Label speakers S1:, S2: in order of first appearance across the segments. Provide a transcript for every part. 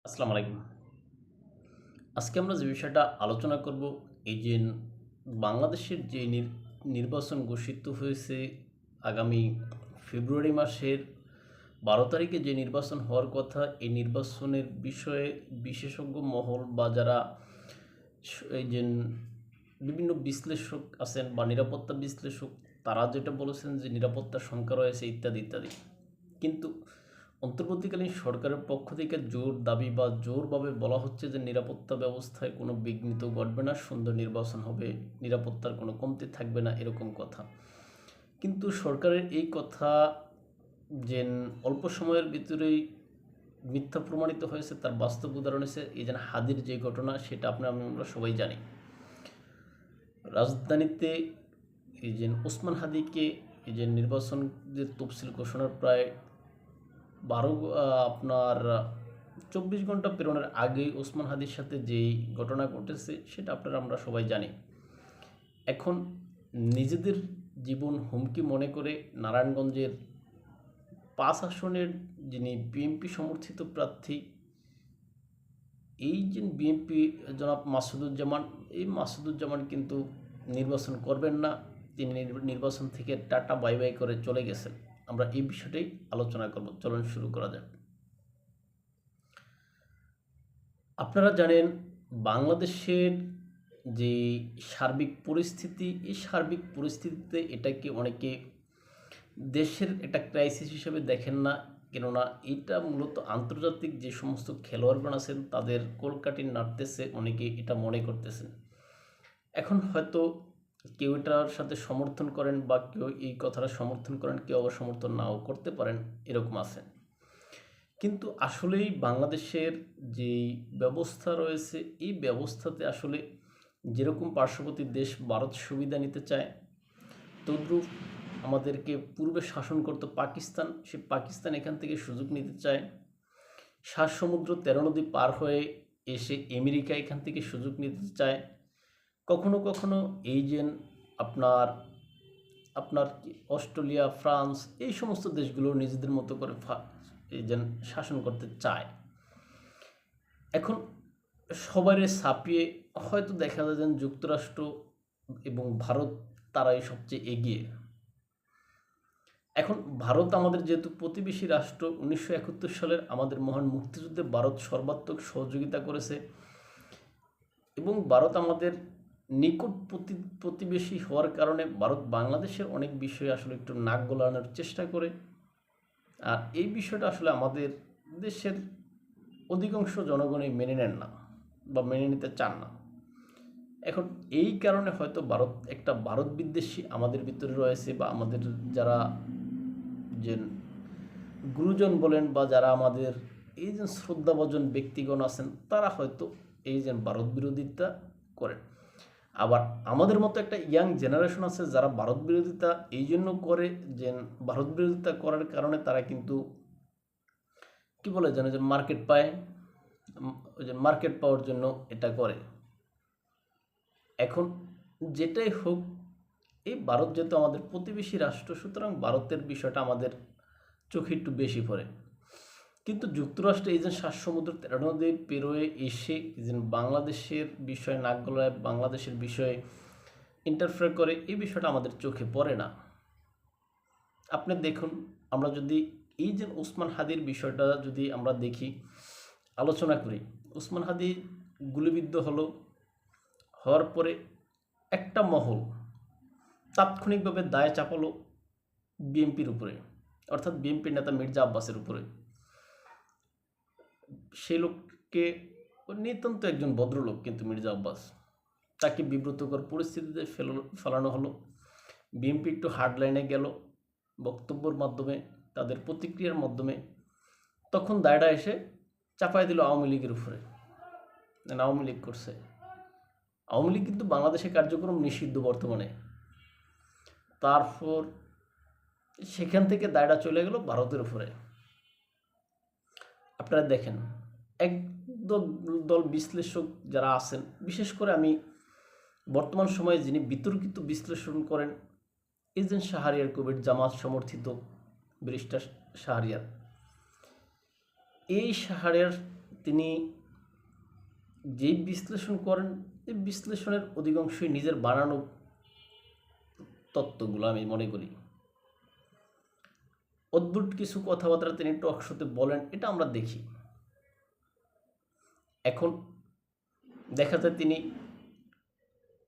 S1: আসসালামু আলাইকুম। আজকে আমরা যে বিষয়টা আলোচনা করব এই যে বাংলাদেশের যে নির্বাচন ঘোষিত হয়েছে আগামী ফেব্রুয়ারি মাসের ১২ তারিখে যে নির্বাচন হওয়ার কথা, এই নির্বাচনের বিষয়ে বিশেষজ্ঞ মহল বা যারা এই যে বিভিন্ন বিশ্লেষক আছেন বা নিরাপত্তা বিশ্লেষক, তারা যেটা বলেছেন যে নিরাপত্তার শঙ্কা রয়েছে ইত্যাদি ইত্যাদি। কিন্তু অন্তর্বর্তীকালীন সরকারের পক্ষ থেকে জোর দাবি বা জোরভাবে বলা হচ্ছে যে নিরাপত্তা ব্যবস্থায় কোনো বিঘ্নিত ঘটবে না, সুন্দর নির্বাচন হবে, নিরাপত্তার কোনো কমতি থাকবে না, এরকম কথা। কিন্তু সরকারের এই কথা যে অল্প সময়ের ভিতরেই মিথ্যা প্রমাণিত হয়েছে, তার বাস্তব উদাহরণ হচ্ছে এই যে হাদির যে ঘটনা, সেটা আমরা সবাই জানি। রাজধানীতে এই যে ওসমান হাদিকে এই যে নির্বাচন যে তফসিল ঘোষণার প্রায় 24 ঘন্টা পেরোনোর আগেই ওসমান হাদির সাথে যেই ঘটনা ঘটেছে সেটা আমরা সবাই জানি। এখন নিজেদের জীবন হুমকি মনে করে নারায়ণগঞ্জের 5 আসনের যিনি বিএনপি সমর্থিত প্রার্থী, এই যে বিএনপি জনাব মাসুদুজ্জামান, এই মাসুদুজ্জামান কিন্তু নির্বাচন করবেন না, তিনি নির্বাচন থেকে টাটা বাই বাই করে চলে গেছেন। আমরা এই বিষয়টাই আলোচনা করব, চলুন শুরু করা যাক। আপনারা জানেন বাংলাদেশের যে সার্বিক পরিস্থিতি, এই সার্বিক পরিস্থিতিতে এটাকে অনেকে দেশের একটা ক্রাইসিস হিসেবে দেখেন না, কেননা এটা মূলত আন্তর্জাতিক যে সমস্ত খেলোয়াড়গণ আছেন তাদের কলকাঠি নাড়তেছে, অনেকে এটা মনে করতেছেন। এখন হয়তো কেউ এটার সাথে সমর্থন করেন বা কেউ এই কথাটা সমর্থন করেন, কেউ আবার সমর্থন নাও করতে পারেন, এরকম আছেন। কিন্তু আসলেই বাংলাদেশের যেই ব্যবস্থা রয়েছে, এই ব্যবস্থাতে আসলে যেরকম পার্শ্ববর্তী দেশ ভারত সুবিধা নিতে চায়, তদ্রূপ আমাদেরকে পূর্বে শাসন করতো পাকিস্তান, সে পাকিস্তান এখান থেকে সুযোগ নিতে চায়। 7 সমুদ্র 13 নদী পার হয়ে এসে আমেরিকা এখান থেকে সুযোগ নিতে চায়। কখনো কখনো এই যে আপনার আপনার অস্ট্রেলিয়া, ফ্রান্স, এই সমস্ত দেশগুলো নিজেদের মতো করে এই যে শাসন করতে চায়। এখন সবারে ছাপিয়ে হয়তো দেখা যায় যে যুক্তরাষ্ট্র এবং ভারত, তারাই সবচেয়ে এগিয়ে। এখন ভারত আমাদের যেহেতু প্রতিবেশী রাষ্ট্র, 1971 সালের আমাদের মহান মুক্তিযুদ্ধে ভারত সর্বাত্মক সহযোগিতা করেছে এবং ভারত আমাদের নিকট প্রতিবেশী হওয়ার কারণে ভারত বাংলাদেশের অনেক বিষয়ে আসলে একটু নাক গলানোর চেষ্টা করে। আর এই বিষয়টা আসলে আমাদের দেশের অধিকাংশ জনগণই মেনে নেন না বা মেনে নিতে চান না। এখন এই কারণে হয়তো একটা ভারত বিদ্বেষী আমাদের ভিতরে রয়েছে, বা আমাদের যারা যে গুরুজন বলেন বা যারা আমাদের এই যে শ্রদ্ধাভাজন ব্যক্তিগণ আছেন, তারা হয়তো এই যে ভারত বিরোধিতা করেন। আবার আমাদের মতো একটা ইয়াং জেনারেশন আছে যারা ভারত বিরোধিতা এই জন্য করে যে ভারত বিরোধিতা করার কারণে তারা কিন্তু কি বলে যেন যে মার্কেট পায়, ওই যে মার্কেট পাওয়ার জন্য এটা করে। এখন যেটাই হোক, এই ভারত যেহেতু আমাদের প্রতিবেশী রাষ্ট্র, সুতরাং ভারতের বিষয়টা আমাদের চোখে একটু বেশি পড়ে। কিন্তু যুক্তরাষ্ট্র এই যে 7 সমুদ্র 13 নদী পেরোয় এসে যে বাংলাদেশের বিষয়ে নাক গলায়, বাংলাদেশের বিষয়ে ইন্টারফেয়ার করে, এই বিষয়টা আমাদের চোখে পড়ে না। আপনি দেখুন, আমরা যদি এই যে ওসমান হাদির বিষয়টা যদি আমরা দেখি, আলোচনা করি, ওসমান হাদি গুলিবিদ্ধ হওয়ার পরে একটা মহল তাৎক্ষণিকভাবে দায় চাপালো বিএনপির উপরে, অর্থাৎ বিএনপির নেতা মির্জা আব্বাসের উপরে। সেই লোককে, নিতান্ত একজন ভদ্রলোক কিন্তু মির্জা আব্বাস, তাকে বিব্রতকর পরিস্থিতিতে ফেলানো হলো। বিএনপি একটু হার্ড লাইনে গেল বক্তব্যের মাধ্যমে, তাদের প্রতিক্রিয়ার মাধ্যমে, তখন দায়টা এসে চাপাই দিল আওয়ামী লীগের উপরে। আওয়ামী লীগ করছে। আওয়ামী লীগ কিন্তু বাংলাদেশে কার্যক্রম নিষিদ্ধ বর্তমানে। তারপর সেখান থেকে দায়টা চলে গেল ভারতের উপরে। আপনারা দেখেন, এক দল বিশ্লেষক যারা আছেন, বিশেষ করে আমি বর্তমান সময়ে যিনি বিতর্কিত বিশ্লেষণ করেন, এজেন্ট শাহরিয়ার কবির, জামাত সমর্থিত ব্যারিস্টার শাহরিয়ার, এই শাহরিয়ার তিনি যেই বিশ্লেষণ করেন, এই বিশ্লেষণের অধিকাংশই নিজের বানানো তত্ত্বগুলো আমি মনে করি। অদ্ভুত কিছু কথাবার্তা তিনি টক শোতে বলেন, এটা আমরা দেখি। এখন দেখা যায় তিনি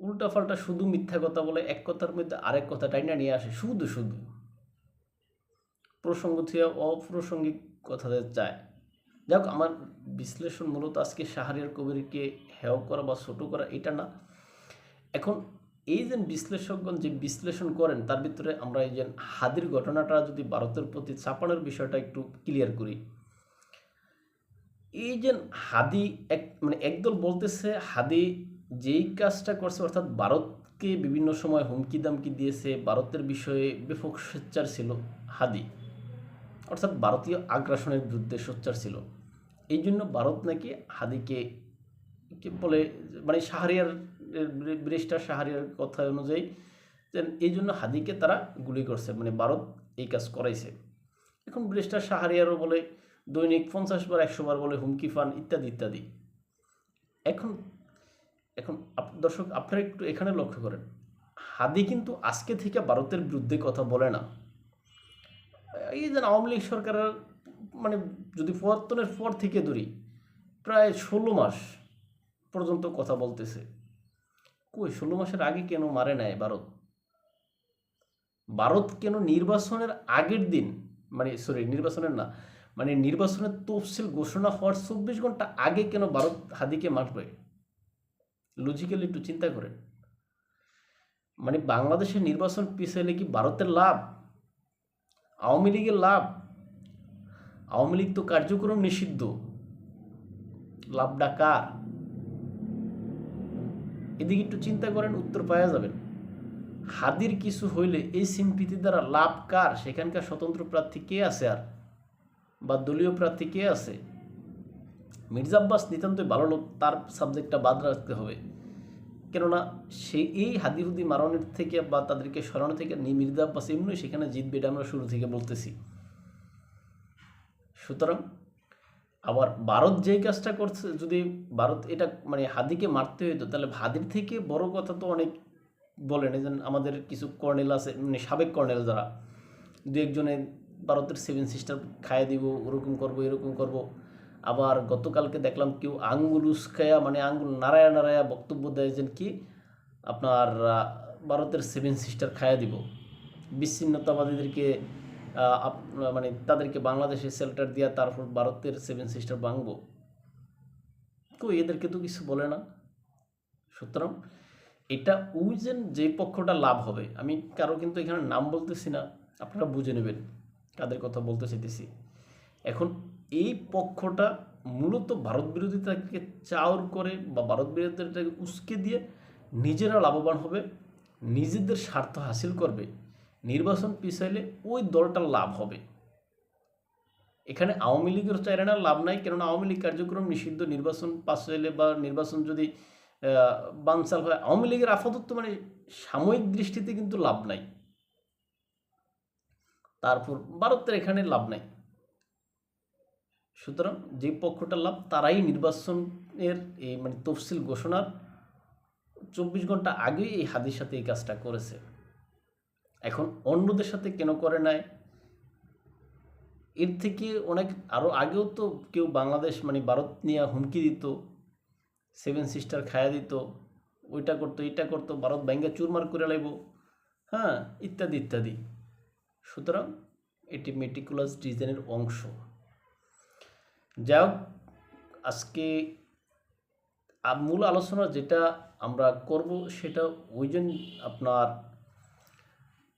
S1: উল্টাপাল্টা শুধু মিথ্যা কথা বলে, এক কথার মধ্যে আরেক কথা টাইনা নিয়ে আসে, শুধু শুধু প্রসঙ্গ থেকে অপ্রাসঙ্গিক কথা চায়। যাক, আমার বিশ্লেষণ মূলত আজকে শাহরিয়ার কবিরকে হেয় করা বা ছোটো করা এটা না। এখন এই যে বিশ্লেষকগণ যে বিশ্লেষণ করেন, তার ভিতরে আমরা এই যে হাদির ঘটনাটা যদি ভারতের প্রতি চাপানোর বিষয়টা একটু ক্লিয়ার করি। এই যে হাদি একদল বলতেছে হাদি যেই কাজটা করছে, অর্থাৎ ভারতকে বিভিন্ন সময় হুমকি দামকি দিয়েছে, ভারতের বিষয়ে ব্যাপক সোচ্চার ছিল হাদি, অর্থাৎ ভারতীয় আগ্রাসনের বিরুদ্ধে সোচ্চার ছিল। এই জন্য ভারত নাকি হাদিকে বলে, শাহরিয়ার ব্যারিস্টার শাহরিয়ার কথা অনুযায়ী এই জন্য হাদিকে তারা গুলি করছে, ভারত এই কাজ করাইছে। এখন ব্যারিস্টার শাহরিয়ারও বলে দৈনিক 50 বার 100 বার বলে হুমকি পান, ইত্যাদি ইত্যাদি। এখন এখন দর্শক আপনারা একটু এখানে লক্ষ্য করেন, হাদি কিন্তু আজকে থেকে ভারতের বিরুদ্ধে কথা বলে না। এই যে আওয়ামী লীগ সরকারের যদি পতনের পর থেকে ধরি, প্রায় 16 মাস পর্যন্ত কথা বলতেছে। কই 16 মাসের আগে কেন মারে নাই ভারত? ভারত কেন নির্বাচনের আগের দিন, নির্বাচনের না, নির্বাচনের তফসিল ঘোষণা হওয়ার 24 ঘন্টা আগে কেন ভারত হাদিকে মারবে? লজিক্যালি একটু চিন্তা করেন। বাংলাদেশের নির্বাচন পিছাইলে কি ভারতের লাভ? আওয়ামী লীগের লাভ? আওয়ামী লীগ তো কার্যক্রম নিষিদ্ধ, লাভটা কার? এদিকে একটু চিন্তা করেন, উত্তর পাওয়া যাবেন। হাদির কিছু হইলে এই সিম্পিতি দ্বারা লাভ কার? সেখানকার স্বতন্ত্র প্রার্থী কে আছে আর, বা দলীয় প্রার্থী কে আছে? মির্জা আব্বাস নিতান্তই ভালো লোক, তার সাবজেক্টটা বাদ রাখতে হবে। কেননা সেই এই হাদিহুদি মারণের থেকে বা তাদেরকে সরানো থেকে মির্জা আব্বাস এমনি সেখানে জিতবে, এটা আমরা শুরু থেকে বলতেছি। সুতরাং আবার ভারত যেই কাজটা করছে, যদি ভারত এটা হাদিকে মারতে হইতো, তাহলে হাদির থেকে বড় কথা তো অনেক বলেন। এই আমাদের কিছু কর্নেল আছে, সাবেক কর্নেল যারা, দু একজনে ভারতের 7 সিস্টার খাইয়ে দিব, ওরকম করব এরকম করব। আবার গতকালকে দেখলাম কেউ আঙ্গুল উস্কায়া আঙ্গুল নাড়ায়া নাড়ায়া বক্তব্য দেয় যে কি আপনার ভারতের 7 সিস্টার খাইয়ে দিব, বিচ্ছিন্নতাবাদীদেরকে তাদেরকে বাংলাদেশে শেল্টার দিয়া তারপর ভারতের 7 সিস্টার ভাঙবো। কই এদেরকে তো কিছু বলে না। সুতরাং এটা যে পক্ষটা লাভ হবে, আমি কারো কিন্তু এখানে নাম বলতেছি না, আপনারা বুঝে নেবেন কাদের কথা বলতে চাইতেছি। এখন এই পক্ষটা মূলত ভারত বিরোধিতাকে চাউর করে বা ভারত বিরোধিতাকে উস্কে দিয়ে নিজেরা লাভবান হবে, নিজেদের স্বার্থ হাসিল করবে। নির্বাচন পিছাইলে ওই দলটার লাভ হবে। এখানে আওয়ামী লীগের চাইনা লাভ নাই, কেননা আওয়ামী লীগ কার্যক্রম নিষিদ্ধ। নির্বাচন পাস হইলে বা নির্বাচন যদি বানচাল হয়, আওয়ামী লীগের আপাতত সাময়িক দৃষ্টিতে কিন্তু লাভ নাই। তারপর ভারতের এখানে লাভ নাই। সুতরাং যে পক্ষটা লাভ, তারাই নির্বাচনের এই তফসিল ঘোষণার 24 ঘন্টা আগে এই হাদির সাথে এই কাজটা করেছে। এখন অন্যদের সাথে কেন করে নাই? এর থেকে অনেক আরও আগেও তো কেউ বাংলাদেশ ভারত নিয়ে হুমকি দিত, 7 সিস্টার খায়া দিত, ওইটা করতো এটা করতো, ভারত ব্যাঙ্গা চুরমার করে লাইব, হ্যাঁ, ইত্যাদি ইত্যাদি। সুতরাং এটি মেটিকুলাস ডিজাইনের অংশ। যাই হোক, আজকে মূল আলোচনা যেটা আমরা করব সেটা আপনার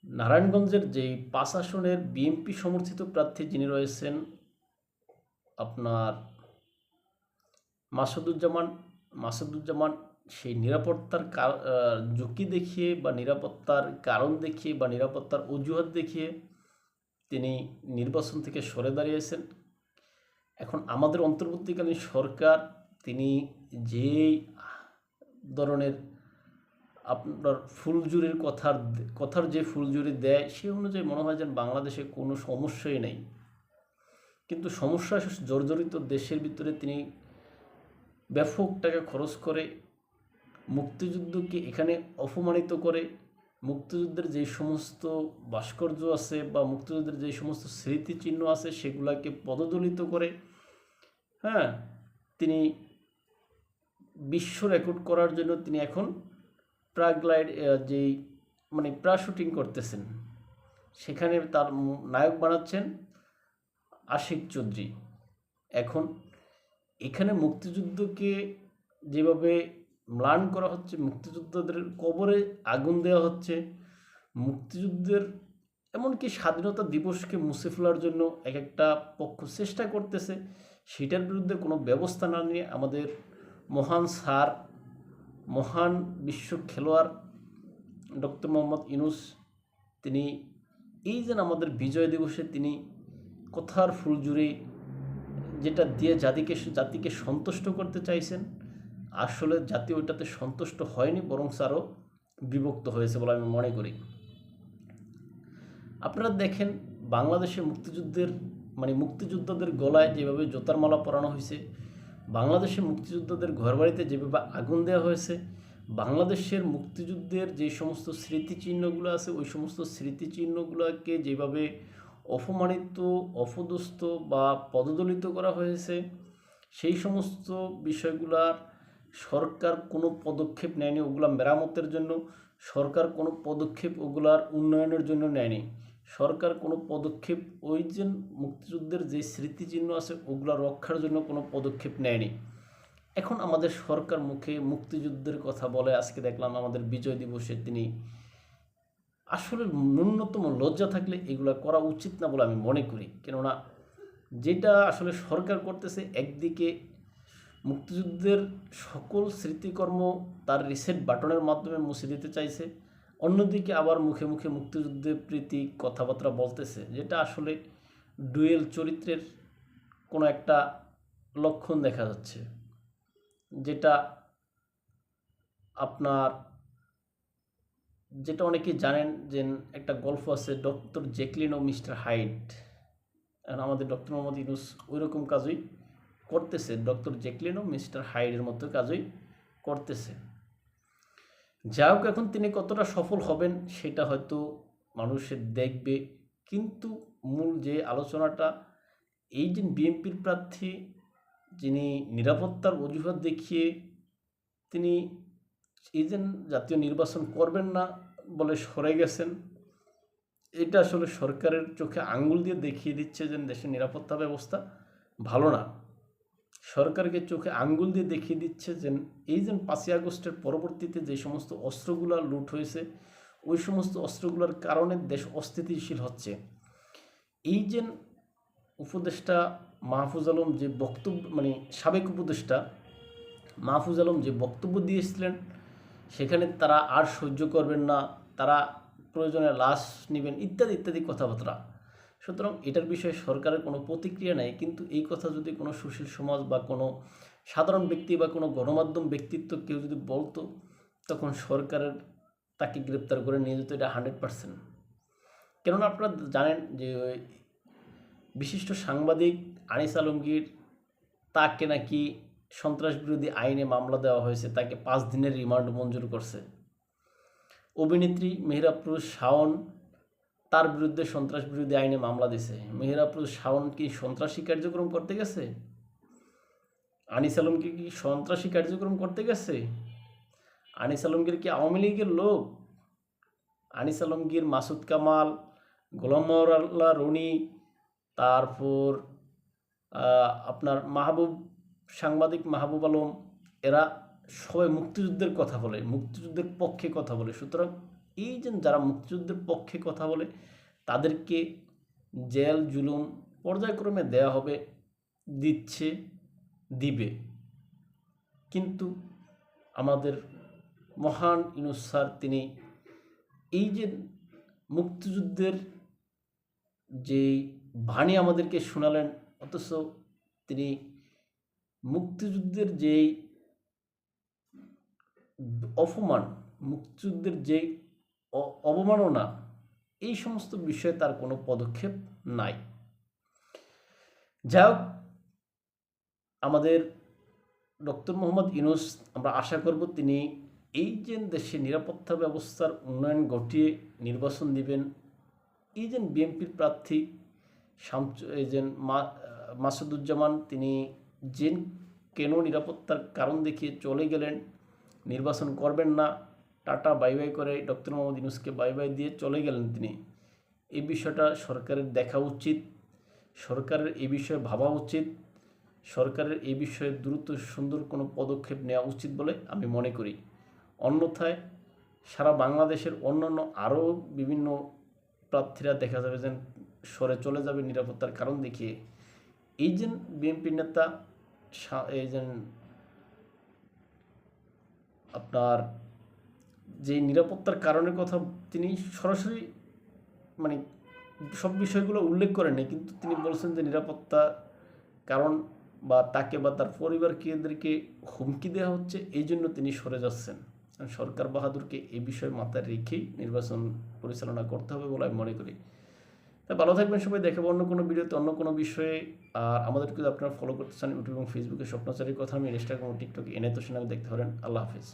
S1: নারায়ণগঞ্জের যেই 5 আসনের বিএনপি সমর্থিত প্রার্থী যিনি রয়েছেন আপনার মাসুদুজ্জামান, সেই নিরাপত্তার ঝুঁকি দেখিয়ে বা নিরাপত্তার কারণ দেখিয়ে বা নিরাপত্তার অজুহাত দেখিয়ে তিনি নির্বাচন থেকে সরে দাঁড়িয়েছেন। এখন আমাদের অন্তর্বর্তীকালীন সরকার তিনি যেই ধরনের আপনার ফুলঝুরির কথার যে ফুলঝুরি দেয়, সে অনুযায়ী মনে হয় যেন বাংলাদেশে কোনো সমস্যাই নেই, কিন্তু সমস্যা জর্জরিত দেশের ভিতরে তিনি ব্যাপক টাকা খরচ করে মুক্তিযুদ্ধকে এখানে অপমানিত করে মুক্তিযুদ্ধের যে সমস্ত ভাস্কর্য আছে বা মুক্তিযুদ্ধের যে সমস্ত স্মৃতিচিহ্ন আছে সেগুলোকে পদদলিত করে, হ্যাঁ, তিনি বিশ্ব রেকর্ড করার জন্য তিনি এখন প্যারাগ্লাইড যেই মানে প্যারাশুটিং করতেছেন, সেখানে তার নায়ক বানাচ্ছেন আশিক চৌধুরী। এখন এখানে মুক্তিযুদ্ধকে যেভাবে ম্লান করা হচ্ছে, মুক্তিযোদ্ধাদের কবরে আগুন দেওয়া হচ্ছে, মুক্তিযুদ্ধের এমনকি স্বাধীনতা দিবসকে মুছে ফেলার জন্য এক একটা পক্ষ চেষ্টা করতেছে, সেটার বিরুদ্ধে কোনো ব্যবস্থা না নিয়ে আমাদের মহান স্যার, মহান বিশ্ব খেলোয়াড় ডক্টর মোহাম্মদ ইউনূস, তিনি এই যে আমাদের বিজয় দিবসে তিনি কথার ফুলঝুরি যেটা দিয়ে জাতিকে সন্তুষ্ট করতে চাইছেন, আসলে জাতি ওইটাতে সন্তুষ্ট হয়নি, বরং আরও বিভক্ত হয়েছে বলে আমি মনে করি। আপনারা দেখেন বাংলাদেশে মুক্তিযোদ্ধাদের গলায় যেভাবে জোতার মালা পরানো হয়েছে, বাংলাদেশের মুক্তিযোদ্ধাদের ঘরবাড়িতে যেভাবে আগুন দেওয়া হয়েছে, বাংলাদেশের মুক্তিযুদ্ধের যে সমস্ত স্মৃতিচিহ্নগুলো আছে ওই সমস্ত স্মৃতিচিহ্নগুলোকে যেভাবে অপমানিত, অপদস্থ বা পদদলিত করা হয়েছে, সেই সমস্ত বিষয়গুলার সরকার কোনো পদক্ষেপ নেয়নি। ওগুলা মেরামতের জন্য সরকার কোনো পদক্ষেপ ওগুলার উন্নয়নের জন্য নেয়নি। সরকার কোনো পদক্ষেপ ওই যে মুক্তিযুদ্ধের যে স্মৃতিচিহ্ন আছে ওগুলা রক্ষার জন্য কোনো পদক্ষেপ নেয়নি। এখন আমাদের সরকার মুখে মুক্তিযুদ্ধের কথা বলে, আজকে দেখলাম আমাদের বিজয় দিবসে তিনি, আসলে ন্যূনতম লজ্জা থাকলে এগুলো করা উচিত না বলে আমি মনে করি। কেননা যেটা আসলে সরকার করতেছে, একদিকে মুক্তিযুদ্ধের সকল স্মৃতিকর্ম তার রিসেট বাটনের মাধ্যমে মুছে দিতে চাইছে, অন্যদিকে আবার মুখে মুখে মুক্তিযুদ্ধের প্রীতি কথাবার্তা বলতেছে, যেটা আসলে ডুয়েল চরিত্রের কোনো একটা লক্ষণ দেখা যাচ্ছে। যেটা অনেকেই জানেন যে একটা গল্প আছে ডক্টর জেকলিন ও মিস্টার হাইড। আমাদের ডক্টর মোহাম্মদ ইউনূস ওই রকম কাজই করতেছে, ডক্টর জেকলিন ও মিস্টার হাইডের মতো কাজই করতেছে। যাই হোক, এখন তিনি কতটা সফল হবেন সেটা হয়তো মানুষের দেখবে, কিন্তু মূল যে আলোচনাটা, এই যে বিএনপির প্রার্থী যিনি নিরাপত্তার অজুহাত দেখিয়ে তিনি এই যে জাতীয় নির্বাচন করবেন না বলে সরে গেছেন, এটা আসলে সরকারের চোখে আঙ্গুল দিয়ে দেখিয়ে দিচ্ছে যে দেশের নিরাপত্তা ব্যবস্থা ভালো না। সরকারকে চোখে আঙ্গুল দিয়ে দেখিয়ে দিচ্ছে যে এই যে 5ই আগস্টের পরবর্তীতে যে সমস্ত অস্ত্রগুলো লুট হয়েছে ওই সমস্ত অস্ত্রগুলোর কারণে দেশ অস্থিতিশীল হচ্ছে। এই যে উপদেষ্টা মাহফুজ আলম যে বক্তব্য, সাবেক উপদেষ্টা মাহফুজ আলম যে বক্তব্য দিয়েছিলেন, সেখানে তারা আর সহ্য করবেন না, তারা প্রয়োজনে লাশ নেবেন ইত্যাদি ইত্যাদি কথাবার্তা। সুতরাং এটার বিষয়ে সরকারের কোনো প্রতিক্রিয়া নেই, কিন্তু এই কথা যদি কোনো সুশীল সমাজ বা কোনো সাধারণ ব্যক্তি বা কোনো গণমাধ্যম ব্যক্তিত্ব কেউ যদি বলতো, তখন সরকারের তাকে গ্রেপ্তার করে নিয়ে যেত, এটা 100%। কেননা আপনারা জানেন যে বিশিষ্ট সাংবাদিক আনিস আলমগীর, তাকে নাকি সন্ত্রাস বিরোধী আইনে মামলা দেওয়া হয়েছে, তাকে 5 দিনের রিমান্ড মঞ্জুর করছে। অভিনেত্রী মেহেরাপুর শাওন, তার বিরুদ্ধে সন্ত্রাস বিরোধী আইনে মামলা দিছে। মেহেরাপুর শাওন কি সন্ত্রাসী কার্যক্রম করতে গেছে? আনিস আলমগীর কি সন্ত্রাসী কার্যক্রম করতে গেছে? আনিস আলমগীর কি আওয়ামী লীগের লোক? আনিস আলমগীর, মাসুদ কামাল, গোলাম মাওলানা রনি, তারপর আপনার সাংবাদিক মাহবুব আলম, এরা সবাই মুক্তিযুদ্ধের কথা বলে, মুক্তিযুদ্ধের পক্ষে কথা বলে। সুতরাং এই যে যারা মুক্তিযুদ্ধের পক্ষে কথা বলে তাদেরকে জেল জুলুম পর্যায়ক্রমে দেয়া হবে, দিবে। কিন্তু আমাদের মহান ইউনূস স্যার, তিনি এই যে মুক্তিযুদ্ধের যেই বাণী আমাদেরকে শোনালেন, অথচ তিনি মুক্তিযুদ্ধের যেই অপমান, মুক্তিযুদ্ধের যেই অবমাননা, এই সমস্ত বিষয়ে তার কোনো পদক্ষেপ নাই। যাই হোক, আমাদের ডক্টর মোহাম্মদ ইউনূস আমরা আশা করব তিনি এই যে দেশে নিরাপত্তা ব্যবস্থার উন্নয়ন ঘটিয়ে নির্বাচন দিবেন, এই যে বিএনপির প্রার্থী এই যে মাসুদুজ্জামান তিনি যে কেন নিরাপত্তার কারণ দেখিয়ে চলে গেলেন, নির্বাচন করবেন না, টাটা বাই বাই করে ডক্টর মোহাম্মদ ইউনূসকে বাই বাই দিয়ে চলে গেলেন তিনি, এই বিষয়টা সরকারের দেখা উচিত, সরকারের এই বিষয়ে ভাবা উচিত, সরকারের এই বিষয়ে দ্রুত সুন্দর কোনো পদক্ষেপ নেওয়া উচিত বলে আমি মনে করি। অন্যথায় সারা বাংলাদেশের অন্যান্য আরও বিভিন্ন প্রার্থীরা দেখা যাবে যে সরে চলে যাবে নিরাপত্তার কারণ দেখিয়ে। এই যে বিএনপি নেতা এই যে আপনার যে নিরাপত্তার কারণের কথা তিনি সরাসরি মানে সব বিষয়গুলো উল্লেখ করেননি, কিন্তু তিনি বলছেন যে নিরাপত্তা কারণ বা তাকে বা তার পরিবারকে হুমকি দেওয়া হচ্ছে, এই জন্য তিনি সরে যাচ্ছেন। সরকার বাহাদুরকে এই বিষয়ে মাথায় রেখেই নির্বাচন পরিচালনা করতে হবে বলে আমি মনে করি। তাই ভালো থাকবেন সবাই, দেখাবো অন্য কোনো ভিডিওতে অন্য কোনো বিষয়ে। আর আমাদেরকে যদি আপনারা ফলো করতে চান ইউটিউব এবং ফেসবুকে স্বপ্নচারীর কথা, আমি ইনস্টাগ্রাম ও টিকটকে এনে তো আমি দেখতে পারেন। আল্লাহ হাফিজ।